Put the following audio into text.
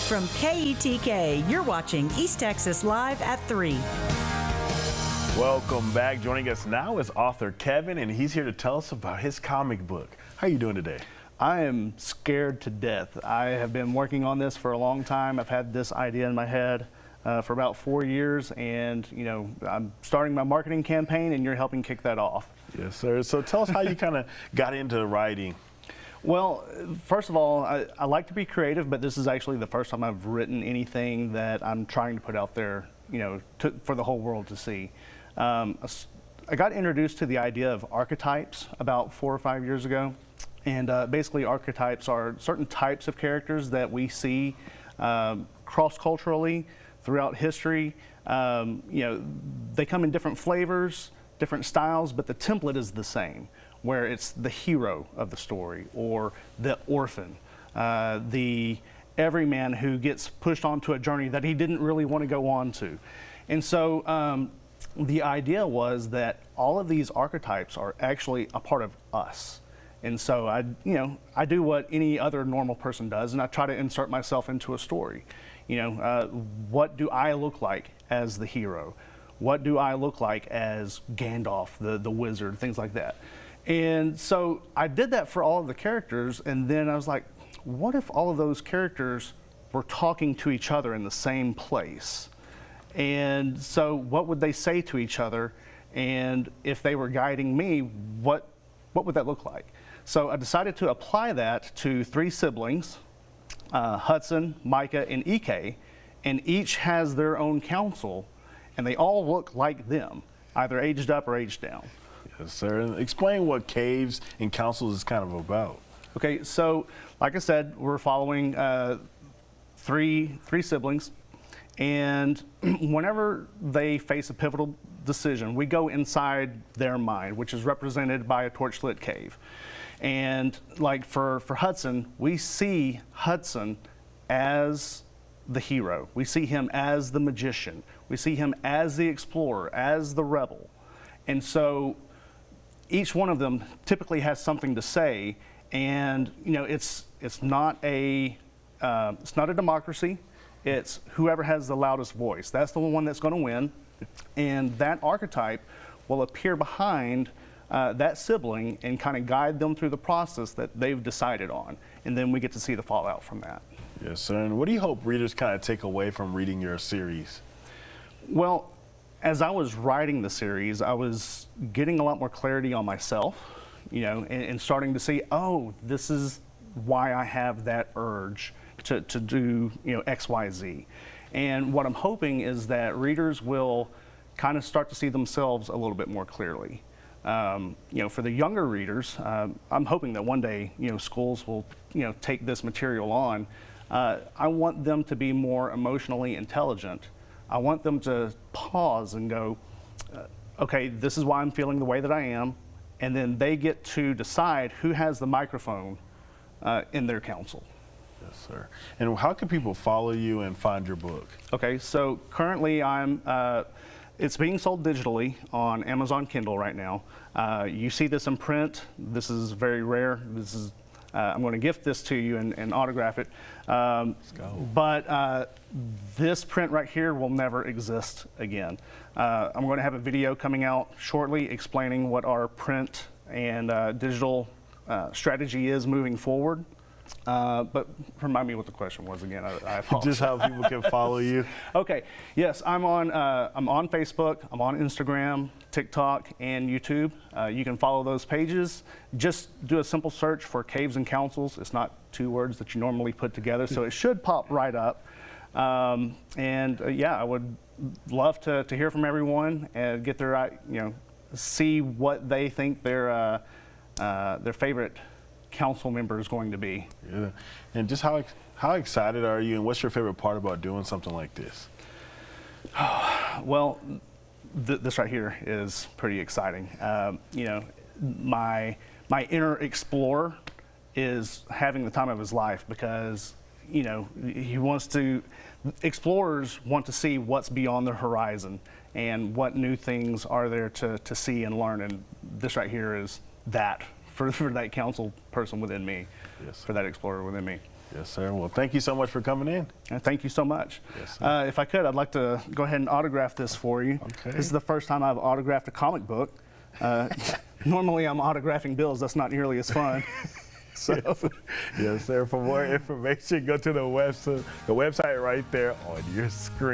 From KETK, you're watching East Texas Live at 3. Welcome back. Joining us now is author Kevin, and he's here to tell us about his comic book. How are you doing today? I am scared to death. I have been working on this for a long time. I've had this idea in my head for about 4 years, and I'm starting my marketing campaign, and you're helping kick that off. Yes, sir. So tell us how you kind of got into writing. Well, first of all, I like to be creative, but this is actually the first time I've written anything that I'm trying to put out there, for the whole world to see. I got introduced to the idea of archetypes about 4 or 5 years ago, and basically archetypes are certain types of characters that we see cross-culturally throughout history. They come in different flavors, different styles, but the template is the same, where it's the hero of the story, or the orphan, the everyman who gets pushed onto a journey that he didn't really want to go on to. And so the idea was that all of these archetypes are actually a part of us. And so I do what any other normal person does, and I try to insert myself into a story. What do I look like as the hero? What do I look like as Gandalf, the wizard, things like that. And so I did that for all of the characters, and then I was like, what if all of those characters were talking to each other in the same place? And so what would they say to each other? And if they were guiding me, what would that look like? So I decided to apply that to 3 siblings, Hudson, Micah, and Ike, and each has their own council, and they all look like them, either aged up or aged down. Yes, sir. And explain what Caves and Councils is kind of about. Okay, so like I said, we're following three siblings, and whenever they face a pivotal decision, we go inside their mind, which is represented by a torchlit cave. And like for Hudson, we see Hudson as the hero. We see him as the magician. We see him as the explorer, as the rebel. And so each one of them typically has something to say, and it's not a democracy. It's whoever has the loudest voice. That's the one that's going to win, and that archetype will appear behind that sibling and kind of guide them through the process that they've decided on, and then we get to see the fallout from that. Yes, sir. And what do you hope readers kind of take away from reading your series? Well, as I was writing the series, I was getting a lot more clarity on myself, and starting to see, oh, this is why I have that urge to do, X, Y, Z. And what I'm hoping is that readers will kind of start to see themselves a little bit more clearly. For the younger readers, I'm hoping that one day, schools will, take this material on. I want them to be more emotionally intelligent. I want them to pause and go, okay, this is why I'm feeling the way that I am, and then they get to decide who has the microphone in their council. Yes, sir. And how can people follow you and find your book? Okay, so currently it's being sold digitally on Amazon Kindle right now. You see this in print. This is very rare. I'm going to gift this to you and autograph it. Let's go. But this print right here will never exist again. I'm going to have a video coming out shortly explaining what our print and digital strategy is moving forward. But remind me what the question was again. I apologize. Just how people can follow you. Okay. Yes, I'm on Facebook. I'm on Instagram, TikTok, and YouTube. You can follow those pages. Just do a simple search for Caves and Councils. It's not 2 words that you normally put together, so it should pop right up. Yeah, I would love to hear from everyone and get their see what they think their favorite council member is going to be. Yeah. And just how excited are you, and what's your favorite part about doing something like this? Well, this right here is pretty exciting. My inner explorer is having the time of his life, because explorers want to see what's beyond their horizon and what new things are there to see and learn, and this right here is that for that council person within me, yes, for that explorer within me. Yes, sir. Well, thank you so much for coming in. And thank you so much. Yes, sir. If I could, I'd like to go ahead and autograph this for you. Okay. This is the first time I've autographed a comic book. Normally I'm autographing bills. That's not nearly as fun. So. Yes, sir. For more information, go to the website right there on your screen.